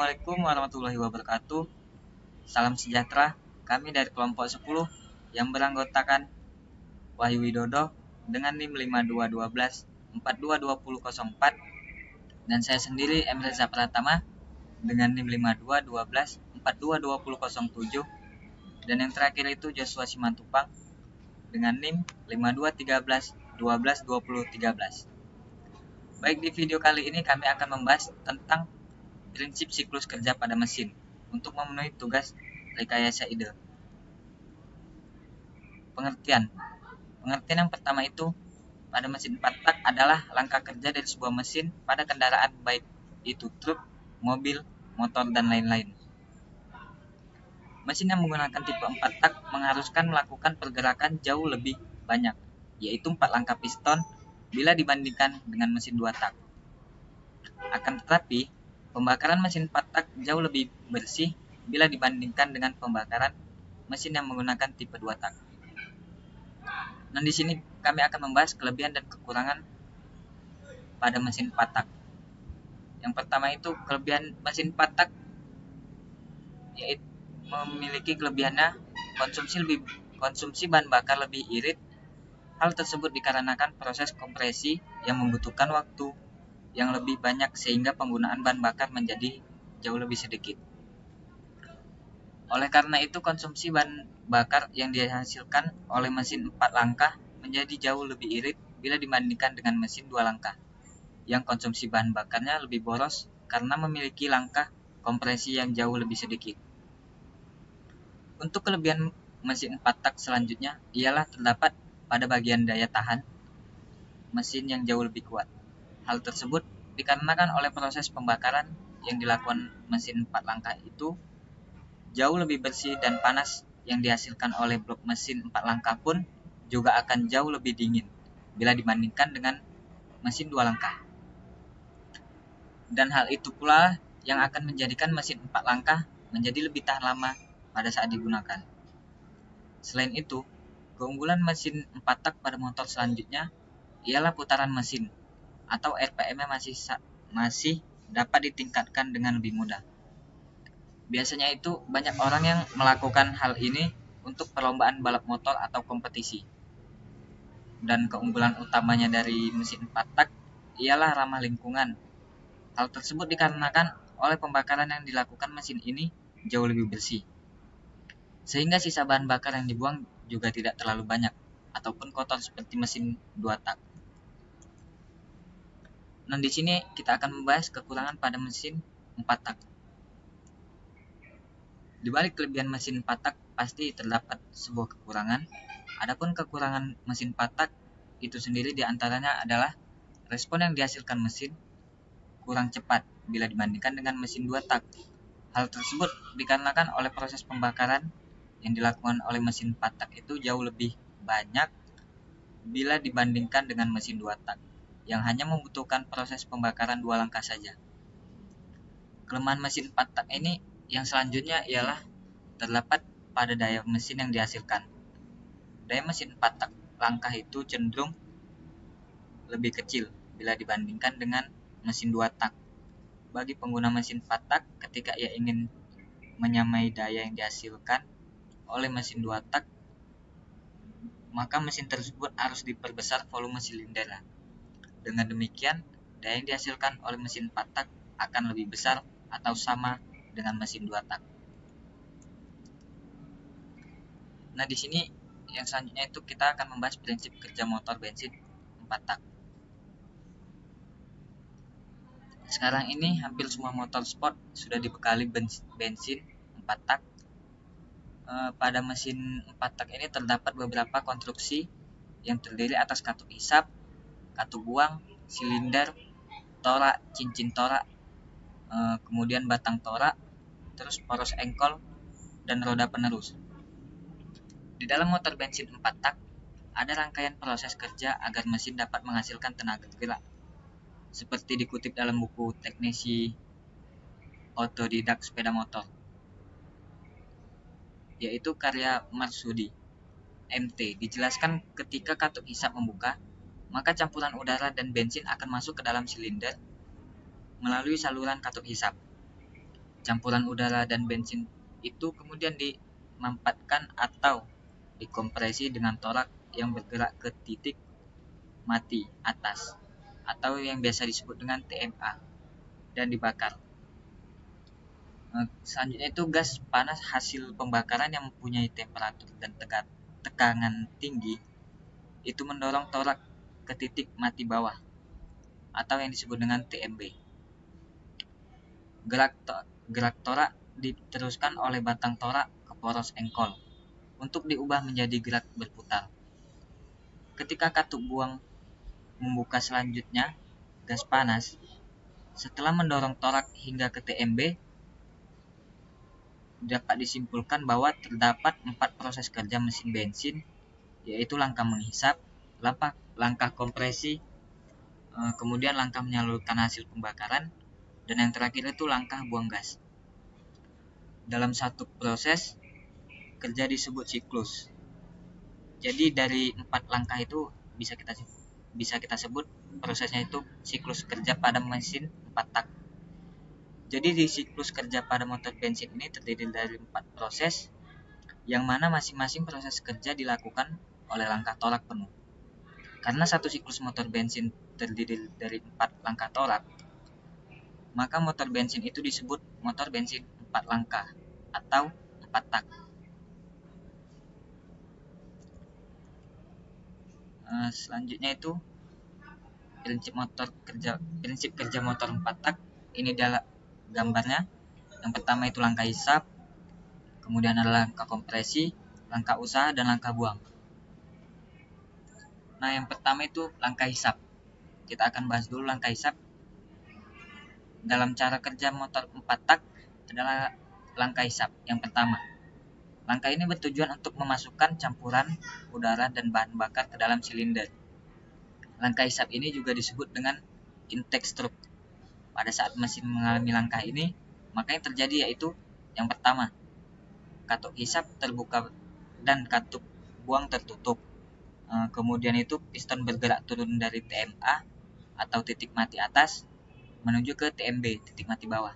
Assalamualaikum warahmatullahi wabarakatuh. Salam sejahtera. Kami dari kelompok 10 yang beranggotakan Wahyu Widodo dengan NIM 5212 422004 dan saya sendiri Emil Reza Pratama dengan NIM 5212 422007 dan yang terakhir itu Joshua Simantupang dengan NIM 5213 122013. Baik, di video kali ini kami akan membahas tentang prinsip siklus kerja pada mesin untuk memenuhi tugas rekayasa ide. Pengertian yang pertama itu, pada mesin 4 tak adalah langkah kerja dari sebuah mesin pada kendaraan baik itu truk, mobil, motor, dan lain-lain. Mesin yang menggunakan tipe 4 tak mengharuskan melakukan pergerakan jauh lebih banyak, yaitu 4 langkah piston bila dibandingkan dengan mesin 2 tak. Akan tetapi, pembakaran mesin 4 tak jauh lebih bersih bila dibandingkan dengan pembakaran mesin yang menggunakan tipe 2 tak. Nah, di sini kami akan membahas kelebihan dan kekurangan pada mesin 4 tak. Yang pertama itu kelebihan mesin 4 tak yaitu memiliki kelebihannya konsumsi bahan bakar lebih irit. Hal tersebut dikarenakan proses kompresi yang membutuhkan waktu yang lebih banyak sehingga penggunaan bahan bakar menjadi jauh lebih sedikit. Oleh karena itu, konsumsi bahan bakar yang dihasilkan oleh mesin 4 langkah menjadi jauh lebih irit bila dibandingkan dengan mesin 2 langkah yang konsumsi bahan bakarnya lebih boros karena memiliki langkah kompresi yang jauh lebih sedikit. Untuk kelebihan mesin 4 tak selanjutnya ialah terdapat pada bagian daya tahan mesin yang jauh lebih kuat. Hal tersebut dikarenakan oleh proses pembakaran yang dilakukan mesin 4 langkah itu jauh lebih bersih dan panas yang dihasilkan oleh blok mesin 4 langkah pun juga akan jauh lebih dingin bila dibandingkan dengan mesin 2 langkah. Dan hal itu pula yang akan menjadikan mesin 4 langkah menjadi lebih tahan lama pada saat digunakan. Selain itu, keunggulan mesin 4 tak pada motor selanjutnya ialah putaran mesin atau RPM-nya masih dapat ditingkatkan dengan lebih mudah. Biasanya itu banyak orang yang melakukan hal ini untuk perlombaan balap motor atau kompetisi. Dan keunggulan utamanya dari mesin 4 tak ialah ramah lingkungan. Hal tersebut dikarenakan oleh pembakaran yang dilakukan mesin ini jauh lebih bersih, sehingga sisa bahan bakar yang dibuang juga tidak terlalu banyak ataupun kotor seperti mesin 2 tak. Nah, di sini kita akan membahas kekurangan pada mesin 4 tak. Di balik kelebihan mesin 4 tak pasti terdapat sebuah kekurangan. Adapun kekurangan mesin 4 tak itu sendiri diantaranya adalah respon yang dihasilkan mesin kurang cepat bila dibandingkan dengan mesin 2 tak. Hal tersebut dikarenakan oleh proses pembakaran yang dilakukan oleh mesin 4 tak itu jauh lebih banyak bila dibandingkan dengan mesin 2 tak yang hanya membutuhkan proses pembakaran 2 langkah saja. Kelemahan mesin 4 tak ini yang selanjutnya ialah terdapat pada daya mesin yang dihasilkan. Daya mesin 4 tak langkah itu cenderung lebih kecil bila dibandingkan dengan mesin 2 tak. Bagi pengguna mesin 4 tak, ketika ia ingin menyamai daya yang dihasilkan oleh mesin 2 tak, maka mesin tersebut harus diperbesar volume silindernya. Dengan demikian, daya yang dihasilkan oleh mesin 4 tak akan lebih besar atau sama dengan mesin 2 tak. Nah, di sini yang selanjutnya itu kita akan membahas prinsip kerja motor bensin 4 tak. Sekarang ini hampir semua motor sport sudah dibekali bensin 4 tak. Pada mesin 4 tak ini terdapat beberapa konstruksi yang terdiri atas katup hisap, katup buang, silinder, torak, cincin torak, kemudian batang torak, terus poros engkol, dan roda penerus. Di dalam motor bensin 4 tak, ada rangkaian proses kerja agar mesin dapat menghasilkan tenaga gerak. Seperti dikutip dalam buku Teknisi Otodidak Sepeda Motor, yaitu karya Marsudi, MT. Dijelaskan ketika katup hisap membuka, maka campuran udara dan bensin akan masuk ke dalam silinder melalui saluran katup hisap. campuran udara dan bensin itu kemudian dimampatkan atau dikompresi dengan torak yang bergerak ke titik mati atas atau yang biasa disebut dengan TMA dan dibakar. Selanjutnya itu gas panas hasil pembakaran yang mempunyai temperatur dan tekanan tinggi itu mendorong torak ke titik mati bawah atau yang disebut dengan TMB. Gerak torak diteruskan oleh batang torak ke poros engkol untuk diubah menjadi gerak berputar. Ketika katup buang membuka selanjutnya, gas panas setelah mendorong torak hingga ke TMB, dapat disimpulkan bahwa terdapat 4 proses kerja mesin bensin, yaitu langkah menghisap, langkah kompresi, kemudian langkah menyalurkan hasil pembakaran, dan yang terakhir itu langkah buang gas. Dalam satu proses kerja disebut siklus. Jadi dari 4 langkah itu bisa kita sebut prosesnya itu siklus kerja pada mesin 4 tak. Jadi di siklus kerja pada motor bensin ini terdiri dari 4 proses, yang mana masing-masing proses kerja dilakukan oleh langkah torak penuh. Karena satu siklus motor bensin terdiri dari 4 langkah torak, maka motor bensin itu disebut motor bensin 4 langkah atau 4 tak. Selanjutnya itu prinsip kerja motor 4 tak. Ini adalah gambarnya. Yang pertama itu langkah hisap, kemudian ada langkah kompresi, langkah usaha, dan langkah buang. Nah, yang pertama itu langkah hisap. Kita akan bahas dulu langkah hisap. Dalam cara kerja motor 4 tak adalah langkah hisap. Yang pertama, langkah ini bertujuan untuk memasukkan campuran udara dan bahan bakar ke dalam silinder. Langkah hisap ini juga disebut dengan intake stroke. Pada saat mesin mengalami langkah ini, maka yang terjadi yaitu yang pertama, katup hisap terbuka dan katup buang tertutup. Kemudian itu piston bergerak turun dari TMA atau titik mati atas menuju ke TMB, titik mati bawah.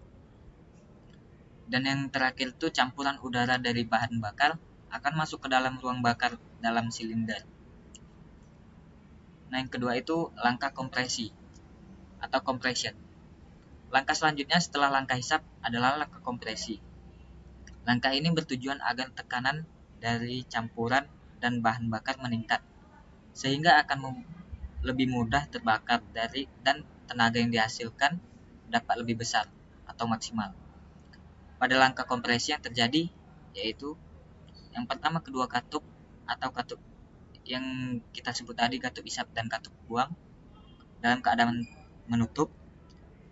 Dan yang terakhir itu campuran udara dari bahan bakar akan masuk ke dalam ruang bakar dalam silinder. Nah, yang kedua itu langkah kompresi atau compression. Langkah selanjutnya setelah langkah hisap adalah langkah kompresi. Langkah ini bertujuan agar tekanan dari campuran dan bahan bakar meningkat, sehingga akan lebih mudah terbakar dan tenaga yang dihasilkan dapat lebih besar atau maksimal. Pada langkah kompresi yang terjadi yaitu yang pertama kedua katup atau katup yang kita sebut tadi katup hisap dan katup buang dalam keadaan menutup.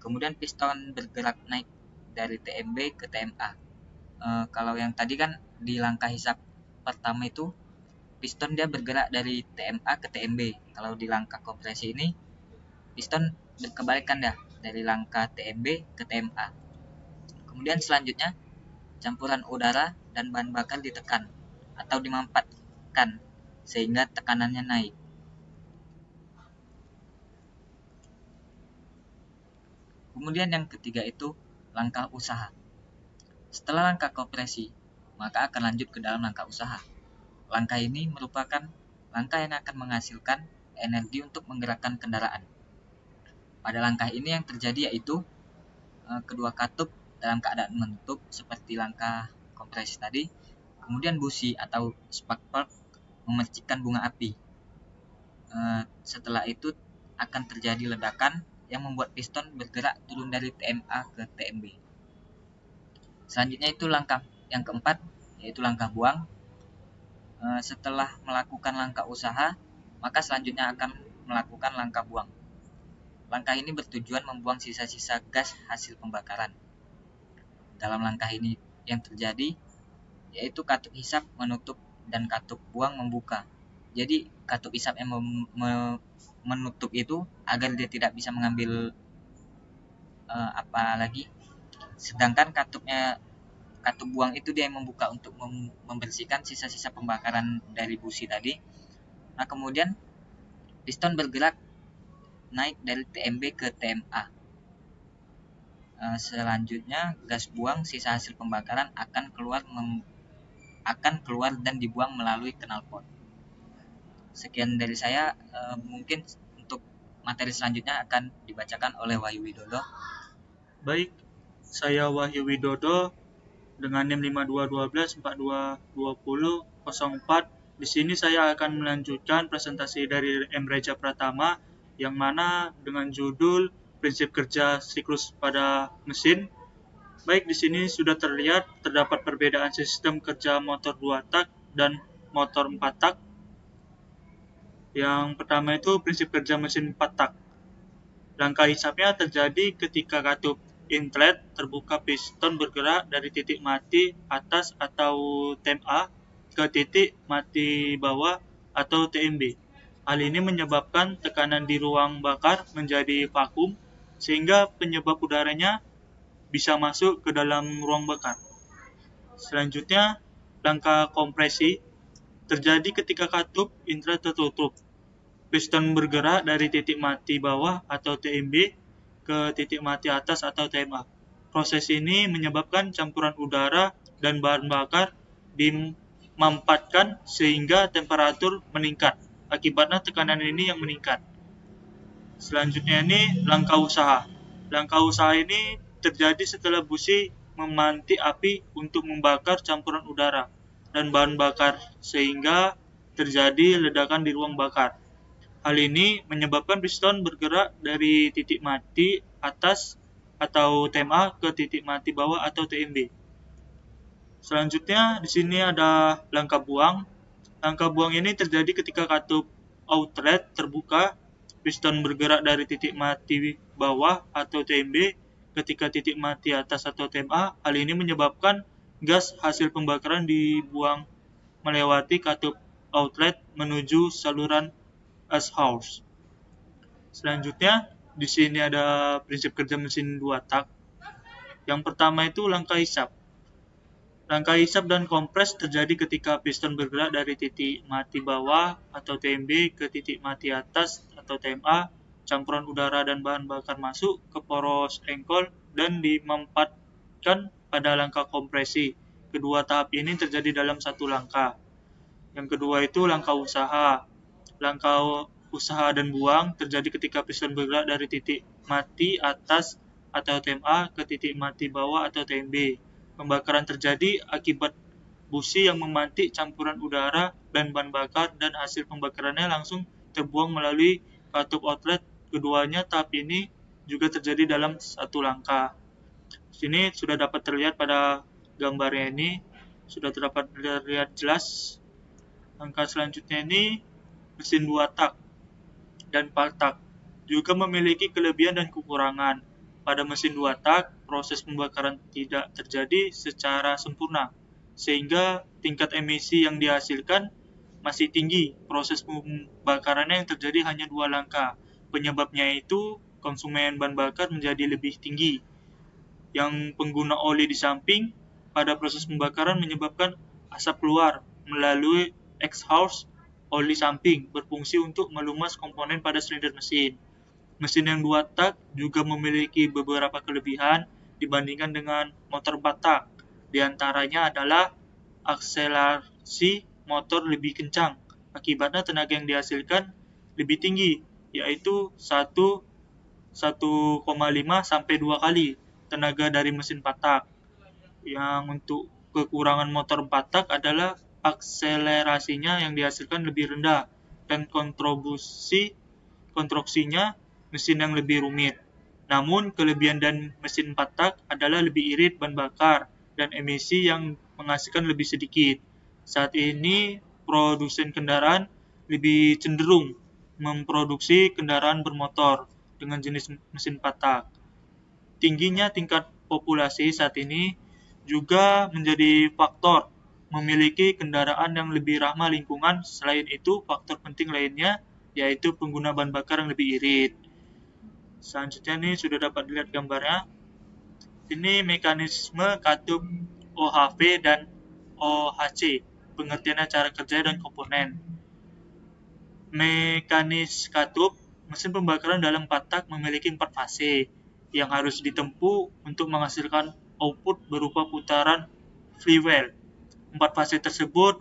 Kemudian piston bergerak naik dari TMB ke TMA. Kalau yang tadi kan di langkah hisap pertama itu piston dia bergerak dari TMA ke TMB. Kalau di langkah kompresi ini piston berkebalikan dari langkah TMB ke TMA. Kemudian selanjutnya campuran udara dan bahan bakar ditekan atau dimampatkan sehingga tekanannya naik. Kemudian yang ketiga itu langkah usaha. Setelah langkah kompresi, maka akan lanjut ke dalam langkah usaha. Langkah ini merupakan langkah yang akan menghasilkan energi untuk menggerakkan kendaraan. Pada langkah ini yang terjadi yaitu kedua katup dalam keadaan menutup seperti langkah kompresi tadi. Kemudian busi atau spark plug memercikkan bunga api. Setelah itu akan terjadi ledakan yang membuat piston bergerak turun dari TMA ke TMB. Selanjutnya itu langkah yang keempat, yaitu langkah buang. Setelah melakukan langkah usaha, maka selanjutnya akan melakukan langkah buang. Langkah ini bertujuan membuang sisa-sisa gas hasil pembakaran. Dalam langkah ini yang terjadi, yaitu katup hisap menutup dan katup buang membuka. Jadi katup hisap yang menutup itu agar dia tidak bisa mengambil apa lagi. Sedangkan katup buang itu dia yang membuka untuk membersihkan sisa-sisa pembakaran dari busi tadi. Nah, kemudian piston bergerak naik dari TMB ke TMA. Selanjutnya, gas buang sisa hasil pembakaran akan keluar dan dibuang melalui knalpot. Sekian dari saya. Mungkin untuk materi selanjutnya akan dibacakan oleh Wahyu Widodo. Baik, saya Wahyu Widodo dengan NIM 5212422004. Di sini saya akan melanjutkan presentasi dari M. Reja Pratama yang mana dengan judul Prinsip Kerja Siklus pada Mesin. Baik, di sini sudah terlihat terdapat perbedaan sistem kerja motor 2 tak dan motor 4 tak. Yang pertama itu prinsip kerja mesin 4 tak. Langkah hisapnya terjadi ketika katup inlet terbuka, piston bergerak dari titik mati atas atau TMA ke titik mati bawah atau TMB. Hal ini menyebabkan tekanan di ruang bakar menjadi vakum sehingga penyebab udaranya bisa masuk ke dalam ruang bakar. Selanjutnya, langkah kompresi terjadi ketika katup inlet tertutup. Piston bergerak dari titik mati bawah atau TMB ke titik mati atas atau TMA. Proses ini menyebabkan campuran udara dan bahan bakar dimampatkan sehingga temperatur meningkat. Akibatnya tekanan ini yang meningkat. Selanjutnya ini langkah usaha. Langkah usaha ini terjadi setelah busi memantik api untuk membakar campuran udara dan bahan bakar sehingga terjadi ledakan di ruang bakar. Hal ini menyebabkan piston bergerak dari titik mati atas atau TMA ke titik mati bawah atau TMB. Selanjutnya di sini ada langkah buang. Langkah buang ini terjadi ketika katup outlet terbuka, piston bergerak dari titik mati bawah atau TMB ketika titik mati atas atau TMA. Hal ini menyebabkan gas hasil pembakaran dibuang melewati katup outlet menuju saluran exhaust. Selanjutnya, di sini ada prinsip kerja mesin 2 tak. Yang pertama itu langkah hisap. Langkah hisap dan kompres terjadi ketika piston bergerak dari titik mati bawah atau TMB ke titik mati atas atau TMA. Campuran udara dan bahan bakar masuk ke poros engkol dan dimampatkan pada langkah kompresi. Kedua tahap ini terjadi dalam satu langkah. Yang kedua itu langkah usaha. Langkah usaha dan buang terjadi ketika piston bergerak dari titik mati atas atau TMA ke titik mati bawah atau TMB. Pembakaran terjadi akibat busi yang memantik campuran udara dan bahan bakar dan hasil pembakarannya langsung terbuang melalui katup outlet. Keduanya tahap ini juga terjadi dalam satu langkah. Sini sudah dapat terlihat pada gambarnya ini, sudah dapat terlihat jelas. Langkah selanjutnya ini mesin 2 tak dan 4 tak juga memiliki kelebihan dan kekurangan. Pada mesin 2 tak, proses pembakaran tidak terjadi secara sempurna, sehingga tingkat emisi yang dihasilkan masih tinggi. Proses pembakarannya yang terjadi hanya 2 langkah. Penyebabnya itu konsumen bahan bakar menjadi lebih tinggi. Yang pengguna oli di samping pada proses pembakaran menyebabkan asap keluar melalui exhaust oli samping, berfungsi untuk melumas komponen pada silinder mesin. Mesin yang 2 tak juga memiliki beberapa kelebihan dibandingkan dengan motor 4 tak. Di antaranya adalah akselerasi motor lebih kencang. Akibatnya tenaga yang dihasilkan lebih tinggi, yaitu 1,5 sampai 2 kali tenaga dari mesin 4 tak. Yang untuk kekurangan motor 4 tak adalah akselerasinya yang dihasilkan lebih rendah dan konstruksinya mesin yang lebih rumit. Namun kelebihan dan mesin 4 tak adalah lebih irit bahan bakar dan emisi yang menghasilkan lebih sedikit. Saat ini produsen kendaraan lebih cenderung memproduksi kendaraan bermotor dengan jenis mesin 4 tak. Tingginya tingkat populasi saat ini juga menjadi faktor memiliki kendaraan yang lebih ramah lingkungan. Selain itu, faktor penting lainnya yaitu pengguna bahan bakar yang lebih irit. Selanjutnya ini sudah dapat dilihat gambarnya. Ini mekanisme katup OHV dan OHC, pengertiannya, cara kerja dan komponen. Mekanis katup mesin pembakaran dalam 4 tak memiliki 4 fase, yang harus ditempuh untuk menghasilkan output berupa putaran flywheel. 4 fase tersebut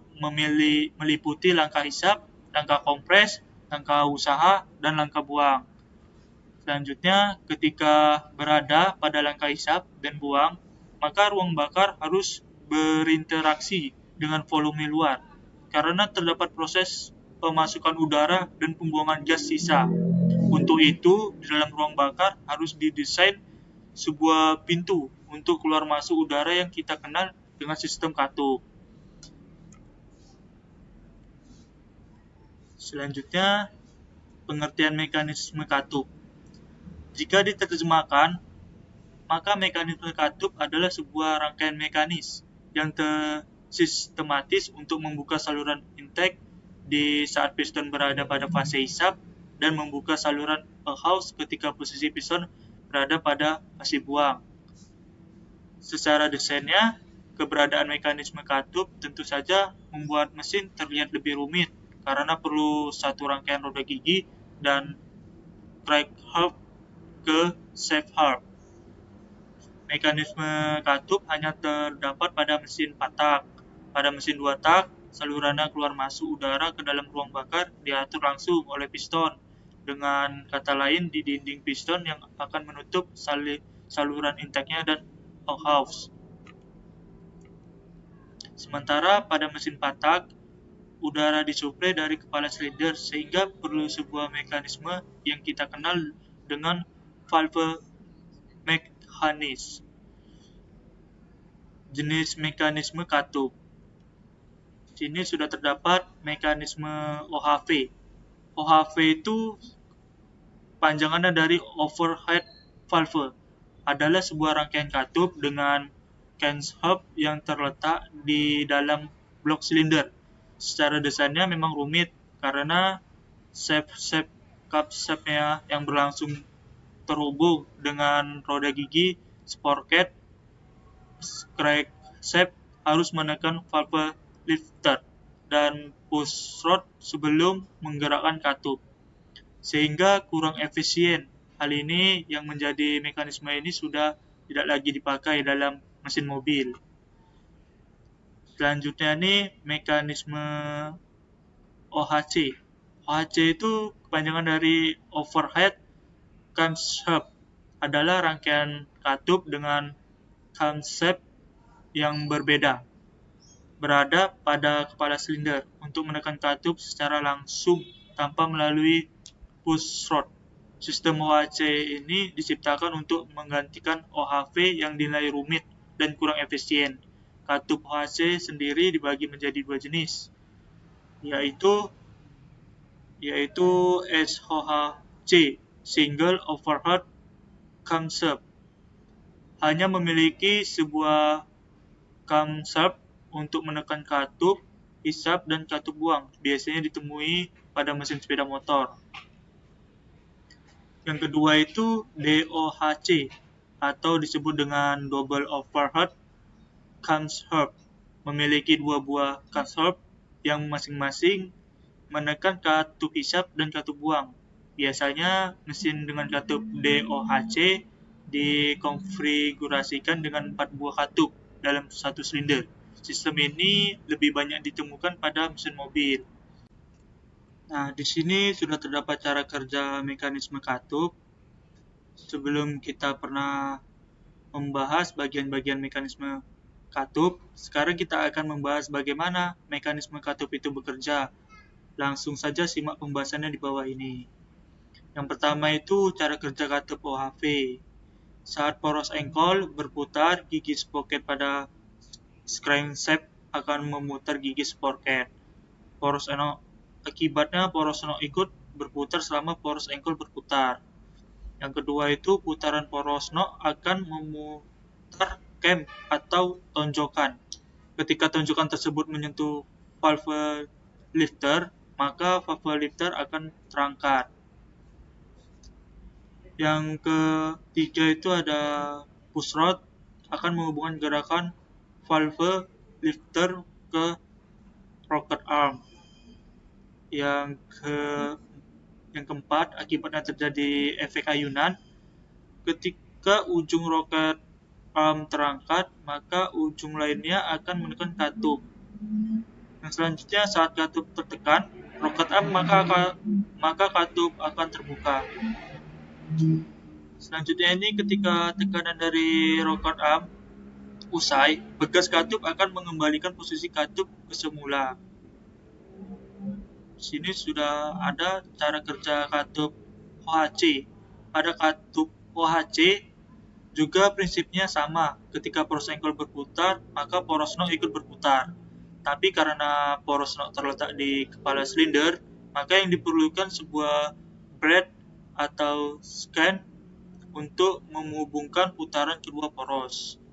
meliputi langkah hisap, langkah kompres, langkah usaha, dan langkah buang. Selanjutnya, ketika berada pada langkah hisap dan buang, maka ruang bakar harus berinteraksi dengan volume luar, karena terdapat proses pemasukan udara dan pembuangan gas sisa. Untuk itu, di dalam ruang bakar harus didesain sebuah pintu untuk keluar masuk udara yang kita kenal dengan sistem katup. Selanjutnya, pengertian mekanisme katup. Jika diterjemahkan, maka mekanisme katup adalah sebuah rangkaian mekanis yang sistematis untuk membuka saluran intake di saat piston berada pada fase hisap dan membuka saluran exhaust ketika posisi piston berada pada fase buang. Secara desainnya, keberadaan mekanisme katup tentu saja membuat mesin terlihat lebih rumit karena perlu satu rangkaian roda gigi dan crank harp ke shaft harp. Mekanisme katup hanya terdapat pada mesin 4 tak. Pada mesin 2 tak, salurannya keluar masuk udara ke dalam ruang bakar diatur langsung oleh piston. Dengan kata lain, di dinding piston yang akan menutup saluran intake-nya dan exhaust. Sementara pada mesin 4 tak, udara disuplai dari kepala silinder sehingga perlu sebuah mekanisme yang kita kenal dengan valve mekanis. Jenis mekanisme katup. Di sini sudah terdapat mekanisme OHV. OHV itu panjangannya dari overhead valve. Adalah sebuah rangkaian katup dengan camshaft yang terletak di dalam blok silinder. Secara desainnya memang rumit karena shaft camshaftnya yang berlangsung terhubung dengan roda gigi sprocket crankshaft harus menekan valve lifter dan pushrod sebelum menggerakkan katup, sehingga kurang efisien. Hal ini yang menjadi mekanisme ini sudah tidak lagi dipakai dalam mesin mobil. Selanjutnya ini mekanisme OHC. OHC itu kepanjangan dari overhead camshaft, adalah rangkaian katup dengan camshaft yang berbeda berada pada kepala silinder untuk menekan katup secara langsung tanpa melalui pushrod. Sistem OHC ini diciptakan untuk menggantikan OHV yang dinilai rumit dan kurang efisien. Katup OHC sendiri dibagi menjadi dua jenis, yaitu SOHC, Single Overhead Camshaft. Hanya memiliki sebuah camshaft untuk menekan katup hisap dan katup buang, biasanya ditemui pada mesin sepeda motor. Yang kedua itu DOHC, atau disebut dengan Double Overhead Camshaft, memiliki dua buah camshaft yang masing-masing menekan katup hisap dan katup buang. Biasanya mesin dengan katup DOHC dikonfigurasikan dengan 4 buah katup dalam satu silinder. Sistem ini lebih banyak ditemukan pada mesin mobil. Nah, di sini sudah terdapat cara kerja mekanisme katup. Sebelum kita pernah membahas bagian-bagian mekanisme katup, sekarang kita akan membahas bagaimana mekanisme katup itu bekerja. Langsung saja simak pembahasannya di bawah ini. Yang pertama itu cara kerja katup OHV. Saat poros engkol berputar, gigi sprocket pada crankshaft akan memutar gigi sprocket. Akibatnya poros nok ikut berputar selama poros engkol berputar. Yang kedua itu putaran poros nok akan memutar cam atau tonjokan. Ketika tonjokan tersebut menyentuh valve lifter, maka valve lifter akan terangkat. Yang ketiga itu ada pushrod, akan menghubungkan gerakan valve lifter ke rocket arm. Yang keempat, akibatnya terjadi efek ayunan. Jika ujung roket arm terangkat, maka ujung lainnya akan menekan katup. Yang selanjutnya, saat katup tertekan roket arm, maka katup akan terbuka. Selanjutnya ini ketika tekanan dari roket arm usai, pegas katup akan mengembalikan posisi katup ke semula. Di sini sudah ada cara kerja katup OHC. Pada katup OHC juga prinsipnya sama. Ketika poros engkol berputar, maka poros nok ikut berputar. Tapi karena poros nok terletak di kepala silinder, maka yang diperlukan sebuah brad atau scan untuk menghubungkan putaran kedua poros.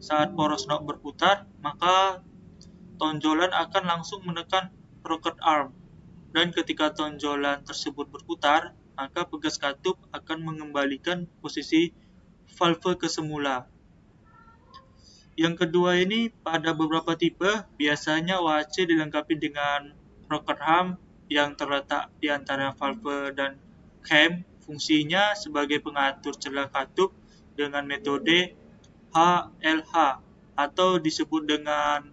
Saat poros nok berputar, maka tonjolan akan langsung menekan rocket arm. Dan ketika tonjolan tersebut berputar, maka pegas katup akan mengembalikan posisi valve ke semula. Yang kedua ini, pada beberapa tipe, biasanya OHC dilengkapi dengan rocket arm yang terletak di antara valve dan cam. Fungsinya sebagai pengatur celah katup dengan metode HLH atau disebut dengan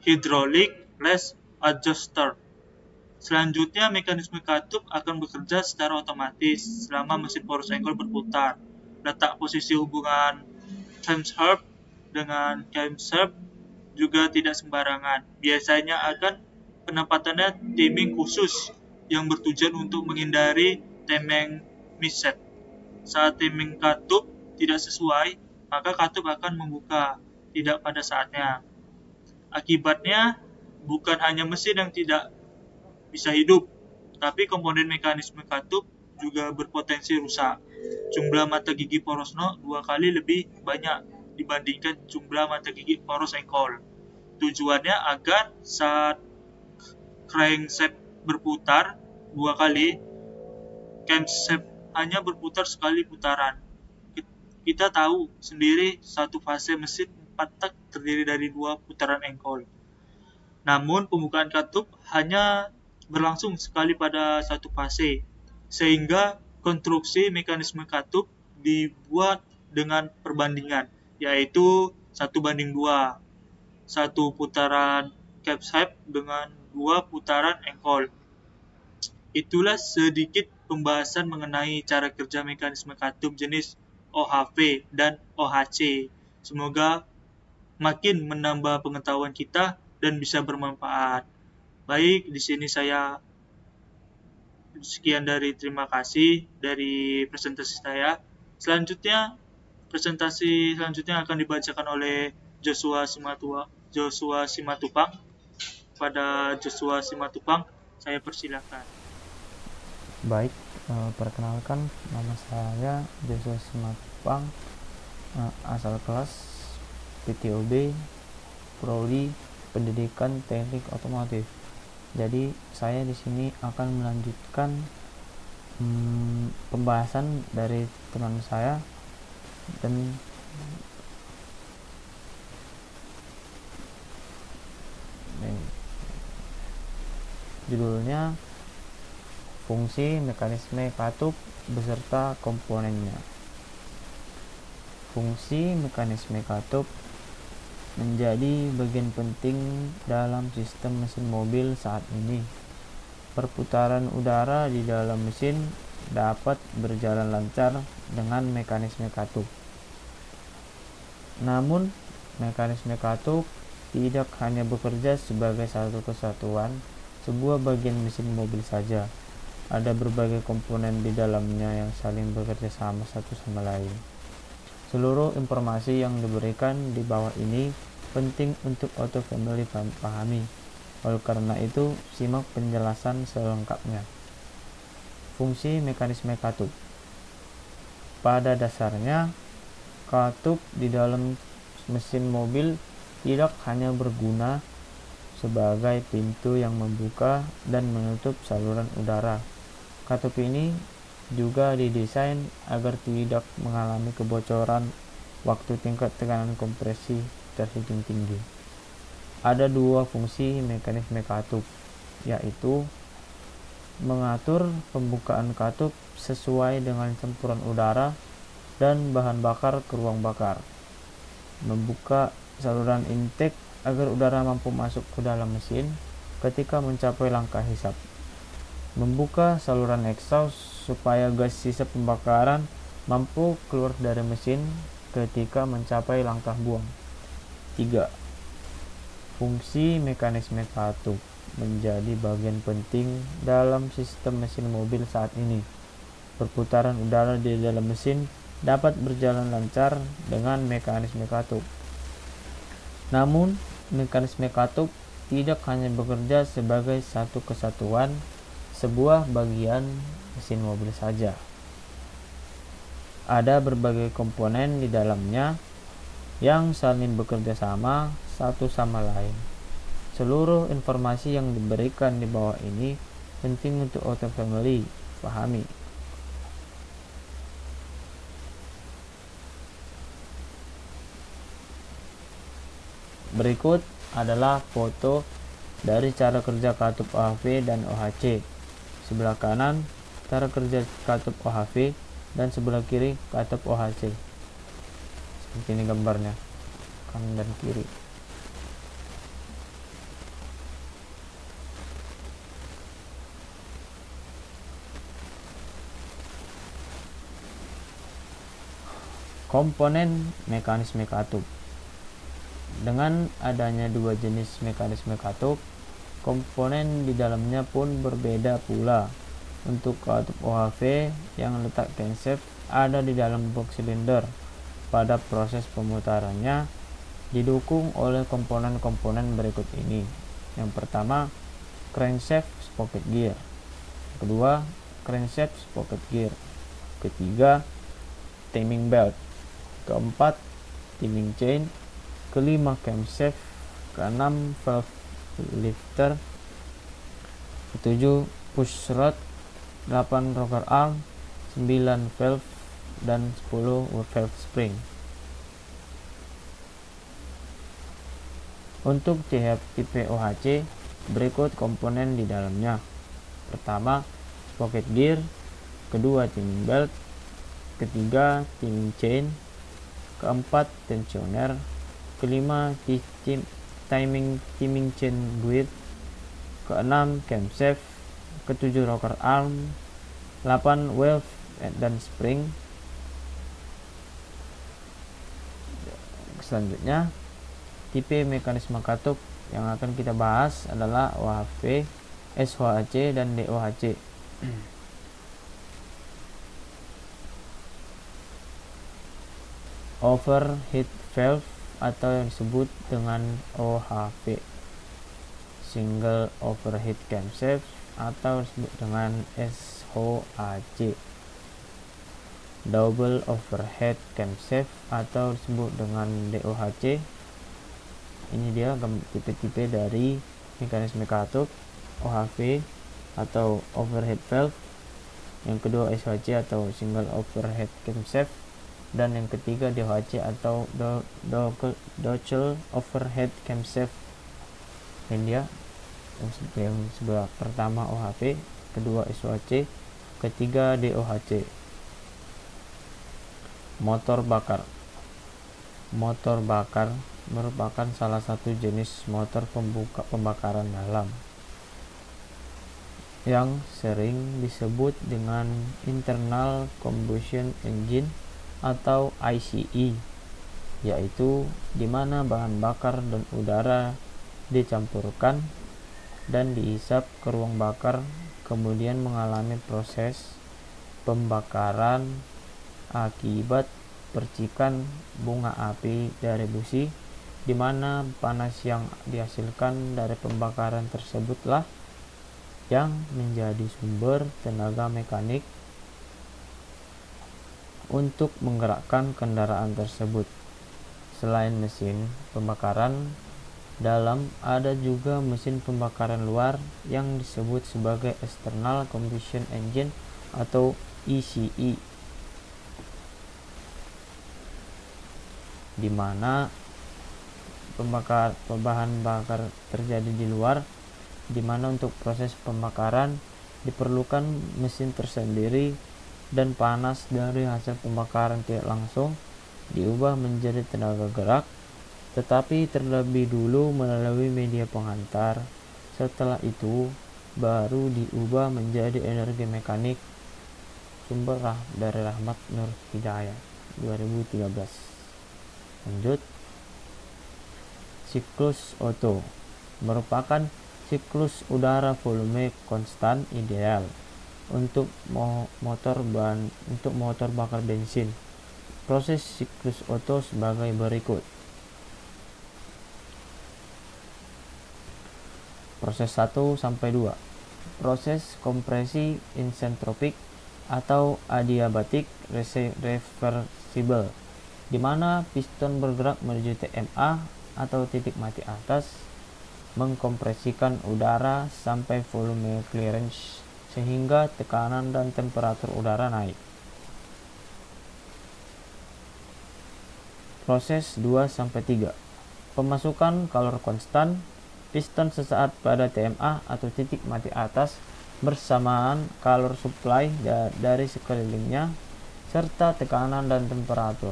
hydraulic lash adjuster. Selanjutnya, mekanisme katup akan bekerja secara otomatis selama mesin poros engkol berputar. Letak posisi hubungan camshaft dengan camshaft juga tidak sembarangan. Biasanya akan penempatannya timing khusus yang bertujuan untuk menghindari temeng misset. Saat timing katup tidak sesuai, maka katup akan membuka tidak pada saatnya. Akibatnya, bukan hanya mesin yang tidak bisa hidup, tapi komponen mekanisme katup juga berpotensi rusak. Jumlah mata gigi poros nok 2 kali lebih banyak dibandingkan jumlah mata gigi poros engkol. Tujuannya agar saat crankshaft berputar 2 kali, camshaft hanya berputar sekali putaran. Kita tahu sendiri satu fase mesin 4 tak terdiri dari 2 putaran engkol. Namun pembukaan katup hanya berlangsung sekali pada satu fase, sehingga konstruksi mekanisme katup dibuat dengan perbandingan, yaitu 1:2, 1 putaran camshaft dengan 2 putaran engkol. Itulah sedikit pembahasan mengenai cara kerja mekanisme katup jenis OHV dan OHC. Semoga makin menambah pengetahuan kita dan bisa bermanfaat. Baik, di sini saya sekian dari terima kasih dari presentasi saya. Presentasi selanjutnya akan dibacakan oleh Joshua Simatupang. Pada Joshua Simatupang, saya persilakan. Baik, perkenalkan, nama saya Joshua Simatupang, asal kelas PTOB Prodi Pendidikan Teknik Otomotif. Jadi saya di sini akan melanjutkan pembahasan dari teman saya dan judulnya fungsi mekanisme katup beserta komponennya. Fungsi mekanisme katup menjadi bagian penting dalam sistem mesin mobil saat ini. Perputaran udara di dalam mesin dapat berjalan lancar dengan mekanisme katup. Namun, mekanisme katup tidak hanya bekerja sebagai satu kesatuan, sebuah bagian mesin mobil saja. Ada berbagai komponen di dalamnya yang saling bekerja sama satu sama lain. Seluruh informasi yang diberikan di bawah ini penting untuk auto family pahami. Oleh karena itu, simak penjelasan selengkapnya. Fungsi mekanisme katup. Pada dasarnya, katup di dalam mesin mobil tidak hanya berguna sebagai pintu yang membuka dan menutup saluran udara. Katup ini juga didesain agar tidak mengalami kebocoran waktu tingkat tekanan kompresi terhitung tinggi. Ada 2 fungsi mekanisme katup, yaitu mengatur pembukaan katup sesuai dengan campuran udara dan bahan bakar ke ruang bakar. Membuka saluran intake agar udara mampu masuk ke dalam mesin ketika mencapai langkah hisap. Membuka saluran exhaust supaya gas sisa pembakaran mampu keluar dari mesin ketika mencapai langkah buang. 3. Fungsi mekanisme katup menjadi bagian penting dalam sistem mesin mobil saat ini. Perputaran udara di dalam mesin dapat berjalan lancar dengan mekanisme katup. Namun, mekanisme katup tidak hanya bekerja sebagai satu kesatuan, sebuah bagian mesin mobil saja. Ada berbagai komponen di dalamnya yang saling bekerja sama satu sama lain. Seluruh informasi yang diberikan di bawah ini penting untuk auto-family pahami. Berikut adalah foto dari cara kerja katup OHV dan OHC. Sebelah kanan cara kerja katup OHV dan sebelah kiri katup OHC. Seperti ini gambarnya, kanan dan kiri. Komponen mekanisme katup. Dengan adanya dua jenis mekanisme katup, komponen di dalamnya pun berbeda pula. Untuk katup OHV yang letak crankshaft ada di dalam box silinder. Pada proses pemutarannya didukung oleh komponen-komponen berikut ini. Yang pertama, crankshaft sprocket gear. Kedua, crankshaft sprocket gear. Ketiga, timing belt. Keempat, timing chain. Kelima, camshaft. Keenam, valve lifter. Ketujuh, push rod. 8, rocker arm. 9, valve, dan 10 valve spring. Untuk tipe OHC, berikut komponen di dalamnya. Pertama, sprocket gear. Kedua, timing belt. Ketiga, timing chain. Keempat, tensioner. Kelima, timing chain guide. Keenam, camshaft. Ketujuh, rocker arm. 8, valve dan spring. Selanjutnya, tipe mekanisme katup yang akan kita bahas adalah OHV, SOHC, dan DOHC. Overhead valve atau yang disebut dengan OHV, single overhead camshaft atau disebut dengan SOHC, double overhead camshaft atau disebut dengan DOHC. Ini dia tipe-tipe dari mekanisme katup OHV atau overhead valve. Yang kedua SOHC atau single overhead camshaft, dan yang ketiga DOHC atau double overhead camshaft. Ini dia yang sebelah pertama OHV, kedua SOHC, ketiga DOHC. Motor bakar. Motor bakar merupakan salah satu jenis motor pembakaran dalam yang sering disebut dengan internal combustion engine atau ICE, yaitu di mana bahan bakar dan udara dicampurkan dan dihisap ke ruang bakar, kemudian mengalami proses pembakaran akibat percikan bunga api dari busi, di mana panas yang dihasilkan dari pembakaran tersebutlah yang menjadi sumber tenaga mekanik untuk menggerakkan kendaraan tersebut. Selain mesin pembakaran dalam, ada juga mesin pembakaran luar yang disebut sebagai external combustion engine atau ECE, di mana bahan bakar terjadi di luar, di mana untuk proses pembakaran diperlukan mesin tersendiri dan panas dari hasil pembakaran tidak langsung diubah menjadi tenaga gerak, tetapi terlebih dulu melalui media penghantar. Setelah itu baru diubah menjadi energi mekanik. Sumber dari Rahmat Nur Hidayat 2013. Lanjut. Siklus Otto merupakan siklus udara volume konstan ideal untuk motor bakar bensin. Proses siklus Otto sebagai berikut. Proses 1 sampai 2. Proses kompresi isentropik atau adiabatik reversible, di mana piston bergerak menuju TMA atau titik mati atas, mengkompresikan udara sampai volume clearance sehingga tekanan dan temperatur udara naik. Proses 2 sampai 3. Pemasukan kalor konstan, piston sesaat pada TMA atau titik mati atas bersamaan kalor supply dari sekelilingnya serta tekanan dan temperatur.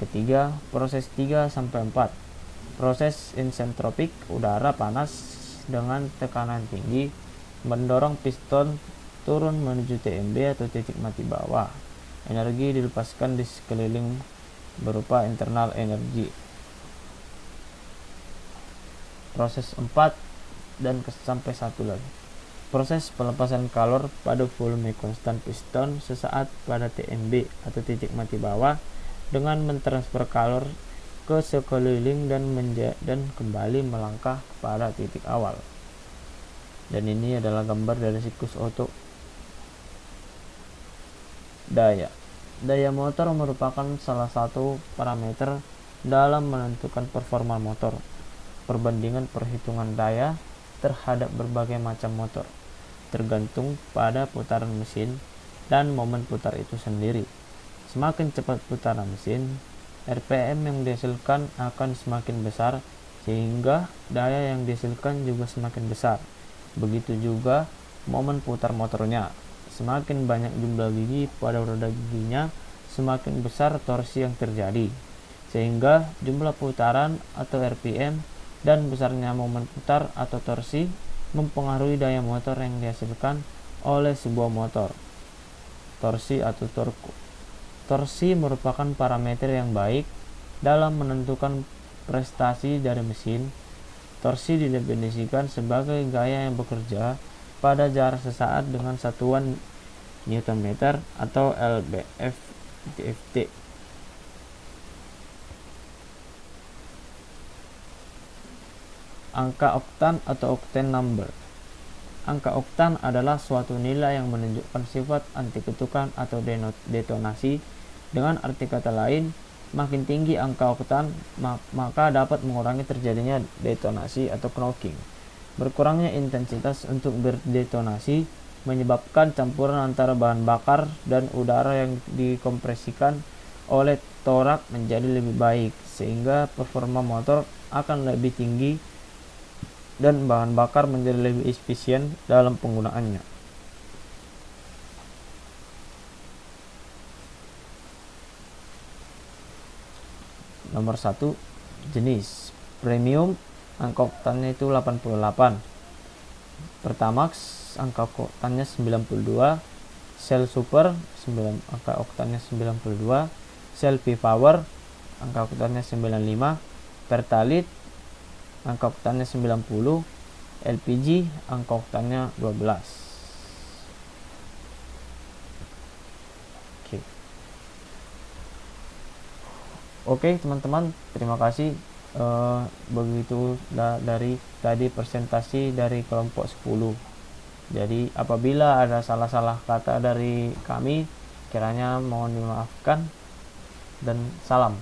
Ketiga, proses 3 sampai 4. Proses isentropik, udara panas dengan tekanan tinggi mendorong piston turun menuju TMB atau titik mati bawah. Energi dilepaskan di sekeliling berupa internal energi. Proses 4 dan sampai 1 lagi. Proses pelepasan kalor pada volume konstan piston sesaat pada TMB atau titik mati bawah dengan mentransfer kalor ke sekeliling dan kembali melangkah pada titik awal. Dan ini adalah gambar dari siklus Otto. Daya motor merupakan salah satu parameter dalam menentukan performa motor. Perbandingan perhitungan daya terhadap berbagai macam motor tergantung pada putaran mesin dan momen putar itu sendiri. Semakin cepat putaran mesin, RPM yang dihasilkan akan semakin besar, sehingga daya yang dihasilkan juga semakin besar. Begitu juga momen putar motornya. Semakin banyak jumlah gigi pada roda giginya, semakin besar torsi yang terjadi, sehingga jumlah putaran atau RPM dan besarnya momen putar atau torsi mempengaruhi daya motor yang dihasilkan oleh sebuah motor. Torsi atau torque. Torsi merupakan parameter yang baik dalam menentukan prestasi dari mesin. Torsi didefinisikan sebagai gaya yang bekerja pada jarak sesaat dengan satuan Newton meter atau lbf dft. Angka oktan atau octane number. Angka oktan adalah suatu nilai yang menunjukkan sifat anti ketukan atau detonasi. Dengan arti kata lain, makin tinggi angka oktan, maka dapat mengurangi terjadinya detonasi atau knocking. Berkurangnya intensitas untuk berdetonasi menyebabkan campuran antara bahan bakar dan udara yang dikompresikan oleh torak menjadi lebih baik, sehingga performa motor akan lebih tinggi dan bahan bakar menjadi lebih efisien dalam penggunaannya. Nomor 1, jenis premium, angka oktannya itu 88. Pertamax, angka oktannya 92. Shell Super, angka oktannya 92. Shell V-Power, angka oktannya 95. Pertalite, angka oktannya 90. LPG, angka oktannya 12. Oke teman-teman, terima kasih. Begitu dari tadi presentasi dari kelompok 10. Jadi apabila ada salah-salah kata dari kami, kiranya mohon dimaafkan dan salam.